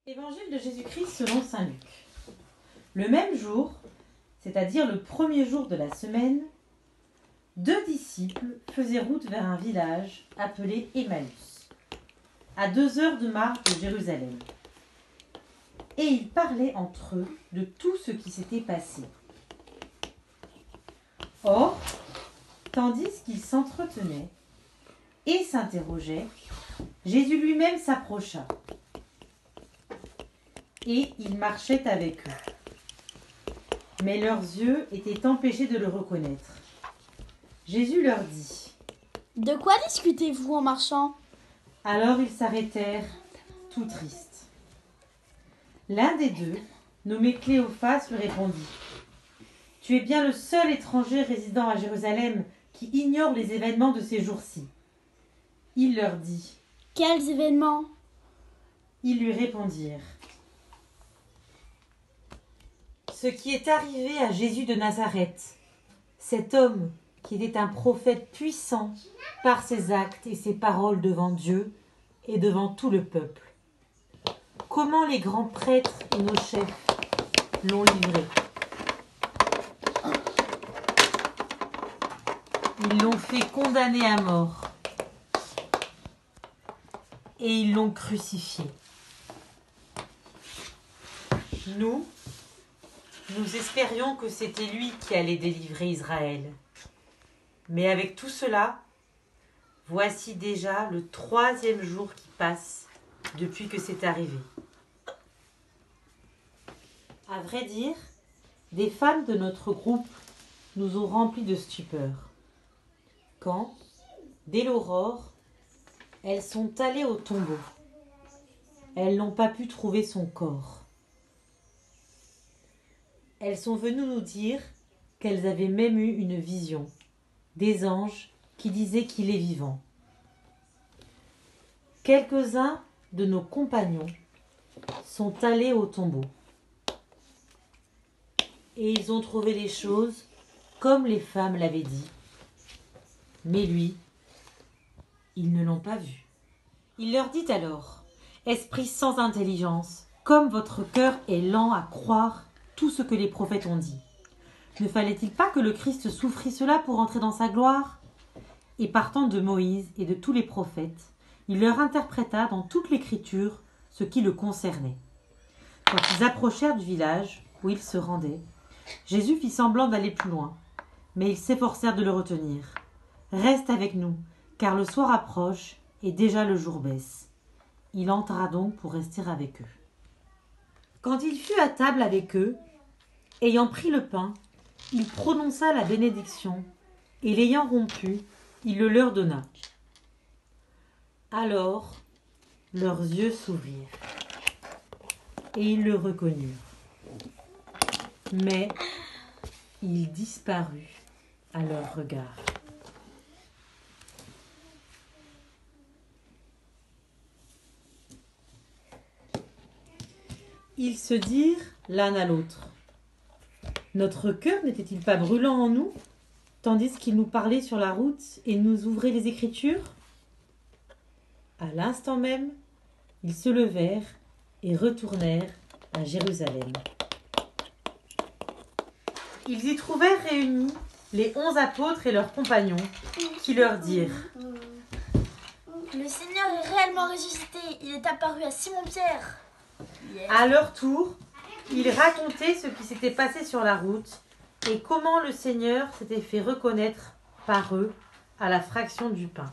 Évangile de Jésus-Christ selon saint Luc. Le même jour, c'est-à-dire le premier jour de la semaine, 2 disciples faisaient route vers un village appelé Emmaüs, à 2 heures de marche de Jérusalem. Et ils parlaient entre eux de tout ce qui s'était passé. Or, tandis qu'ils s'entretenaient et s'interrogeaient, Jésus lui-même s'approcha. Et il marchait avec eux. Mais leurs yeux étaient empêchés de le reconnaître. Jésus leur dit : « De quoi discutez-vous en marchant ? » Alors ils s'arrêtèrent, tout tristes. L'un des deux, nommé Cléophas, lui répondit : « Tu es bien le seul étranger résidant à Jérusalem qui ignore les événements de ces jours-ci. » Il leur dit : « Quels événements ? » Ils lui répondirent : « Ce qui est arrivé à Jésus de Nazareth, cet homme qui était un prophète puissant par ses actes et ses paroles devant Dieu et devant tout le peuple. Comment les grands prêtres et nos chefs l'ont livré. Ils l'ont fait condamner à mort et ils l'ont crucifié. Nous espérions que c'était lui qui allait délivrer Israël. Mais avec tout cela, voici déjà le 3e jour qui passe depuis que c'est arrivé. À vrai dire, des femmes de notre groupe nous ont remplis de stupeur. Quand, dès l'aurore, elles sont allées au tombeau, elles n'ont pas pu trouver son corps. Elles sont venues nous dire qu'elles avaient même eu une vision, des anges qui disaient qu'il est vivant. Quelques-uns de nos compagnons sont allés au tombeau et ils ont trouvé les choses comme les femmes l'avaient dit. Mais lui, ils ne l'ont pas vu. Il leur dit alors : « Esprit sans intelligence, comme votre cœur est lent à croire tout ce que les prophètes ont dit. Ne fallait-il pas que le Christ souffrit cela pour entrer dans sa gloire ? Et partant de Moïse et de tous les prophètes, il leur interpréta dans toute l'écriture ce qui le concernait. Quand ils approchèrent du village où ils se rendaient, Jésus fit semblant d'aller plus loin, mais ils s'efforcèrent de le retenir. « Reste avec nous, car le soir approche et déjà le jour baisse. » Il entra donc pour rester avec eux. Quand il fut à table avec eux, ayant pris le pain, il prononça la bénédiction, et l'ayant rompu, il le leur donna. Alors, leurs yeux s'ouvrirent, et ils le reconnurent. Mais il disparut à leur regard. Ils se dirent l'un à l'autre : notre cœur n'était-il pas brûlant en nous, tandis qu'il nous parlait sur la route et nous ouvrait les Écritures ? À l'instant même, ils se levèrent et retournèrent à Jérusalem. Ils y trouvèrent réunis les 11 apôtres et leurs compagnons, qui leur dirent : « Le Seigneur est réellement ressuscité, il est apparu à Simon-Pierre. » À leur tour, ils racontaient ce qui s'était passé sur la route et comment le Seigneur s'était fait reconnaître par eux à la fraction du pain.